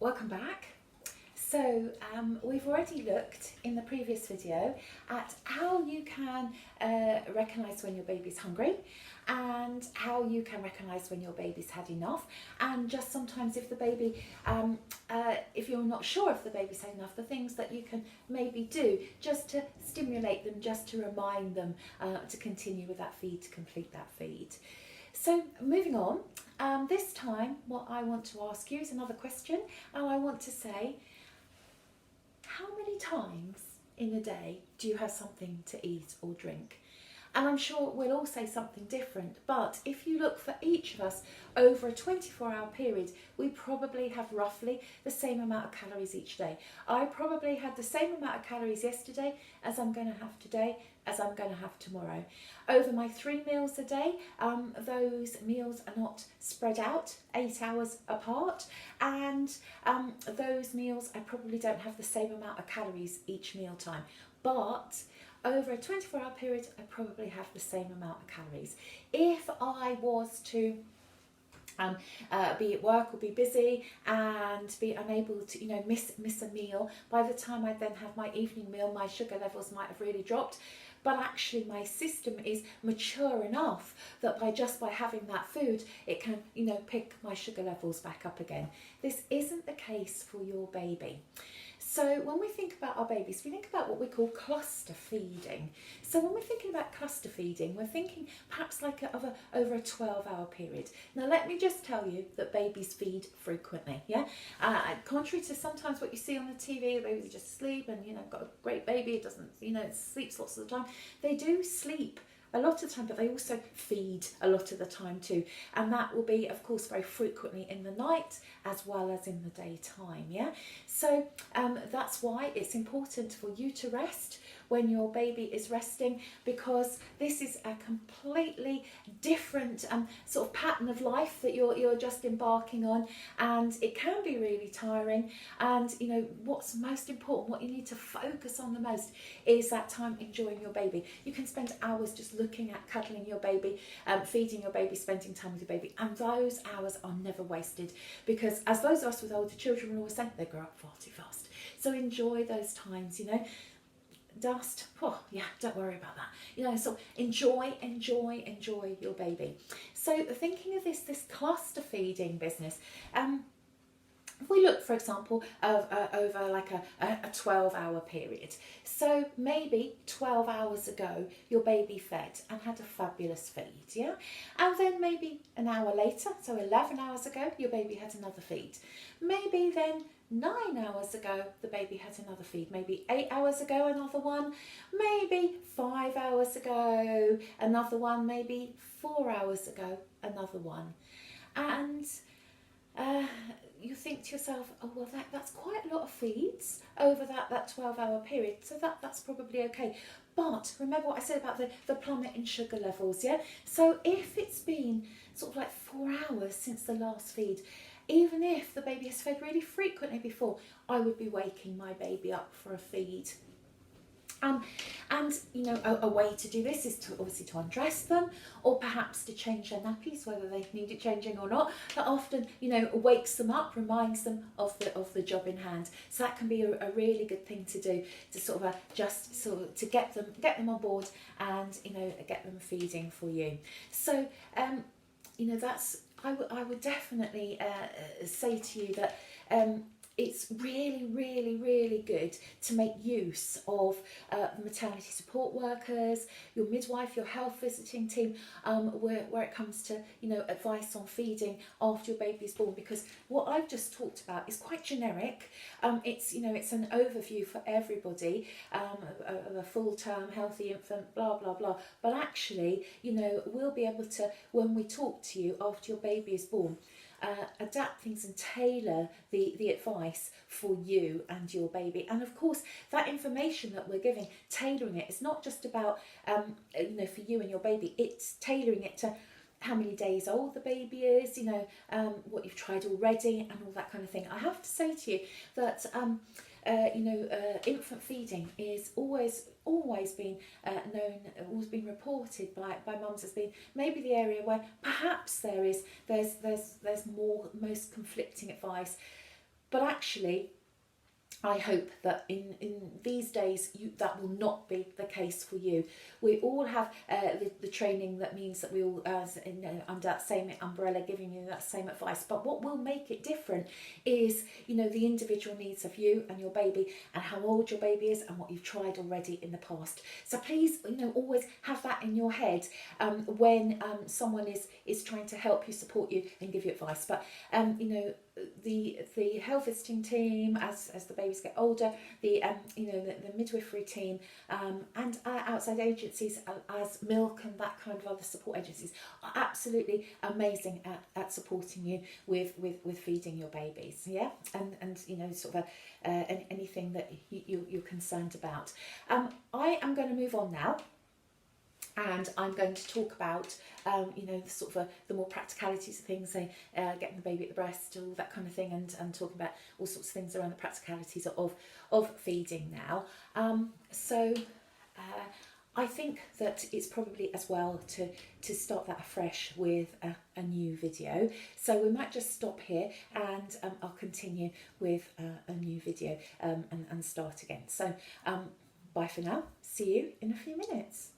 Welcome back. So we've already looked in the previous video at how you can recognise when your baby's hungry and how you can recognise when your baby's had enough, and just sometimes if the baby, if you're not sure if the baby's had enough, the things that you can maybe do just to stimulate them, just to remind them to continue with that feed, to complete that feed. So moving on, this time what I want to ask you is another question, and I want to say, how many times in a day do you have something to eat or drink? And I'm sure we'll all say something different, but if you look for each of us over a 24-hour period, we probably have roughly the same amount of calories each day. I probably had the same amount of calories yesterday as I'm going to have today, as I'm going to have tomorrow. Over my 3 meals a day, those meals are not spread out 8 hours apart, and those meals I probably don't have the same amount of calories each meal time. But over a 24-hour period, I probably have the same amount of calories. If I was to be at work or be busy and be unable to miss a meal, by the time I then have my evening meal, my sugar levels might have really dropped. But actually my system is mature enough that by having that food, it can pick my sugar levels back up again. This isn't the case for your baby. So when we think about our babies, we think about what we call cluster feeding. So when we're thinking about cluster feeding, we're thinking perhaps like over a 12-hour period. Now let me just tell you that babies feed frequently, yeah? Contrary to sometimes what you see on the TV, the babies just sleep and, got a great baby, it doesn't, it sleeps lots of the time. They do sleep a lot of the time, but they also feed a lot of the time too. And that will be, of course, very frequently in the night as well as in the daytime, yeah? So that's why it's important for you to rest when your baby is resting, because this is a completely different sort of pattern of life that you're just embarking on, and it can be really tiring. And what's most important, what you need to focus on the most, is that time enjoying your baby. You can spend hours just looking at cuddling your baby, feeding your baby, spending time with your baby, and those hours are never wasted, because as those of us with older children will always say, they grow up far too fast. So enjoy those times, dust, oh yeah, don't worry about that, so enjoy your baby. So thinking of this cluster feeding business, if we look, for example, over like a 12-hour period, so maybe 12 hours ago your baby fed and had a fabulous feed, yeah? And then maybe an hour later, so 11 hours ago, your baby had another feed. Maybe then 9 hours ago the baby had another feed, maybe 8 hours ago another one, maybe 5 hours ago another one, maybe 4 hours ago another one. And you think to yourself, oh well, that's quite a lot of feeds over that 12-hour period, so that's probably okay. But remember what I said about the plummet in sugar levels, yeah? So if it's been sort of like 4 hours since the last feed, even if the baby has fed really frequently before, I would be waking my baby up for a feed. And a way to do this is to obviously to undress them, or perhaps to change their nappies, whether they need it changing or not. That often wakes them up, reminds them of the job in hand. So that can be a really good thing to do, to sort of just sort of to get them on board and get them feeding for you. So that's I would definitely say to you that it's really, really, really good to make use of maternity support workers, your midwife, your health visiting team, where it comes to advice on feeding after your baby's born, because what I've just talked about is quite generic. It's it's an overview for everybody, of a full-term healthy infant, blah blah blah. But actually, we'll be able to, when we talk to you after your baby is born, adapt things and tailor the advice for you and your baby. And of course, that information that we're giving, tailoring it, it's not just about for you and your baby, it's tailoring it to how many days old the baby is, what you've tried already and all that kind of thing. I have to say to you that infant feeding is always been known, always been reported by mums as being maybe the area where perhaps there's most conflicting advice. But actually, I hope that in these days that will not be the case for you. We all have the training that means that we all, under that same umbrella, giving you that same advice. But what will make it different is, the individual needs of you and your baby, and how old your baby is, and what you've tried already in the past. So please, always have that in your head when someone is trying to help you, support you, and give you advice. But the health visiting team, as the babies get older, the midwifery team, and outside agencies as Milk and that kind of other support agencies are absolutely amazing at supporting you with feeding your babies, yeah, and sort of anything that you're concerned about. I am going to move on now. And I'm going to talk about, the more practicalities of things, so getting the baby at the breast, all that kind of thing, and talking about all sorts of things around the practicalities of feeding now. I think that it's probably as well to start that afresh with a new video. So we might just stop here, and I'll continue with a new video and start again. So bye for now. See you in a few minutes.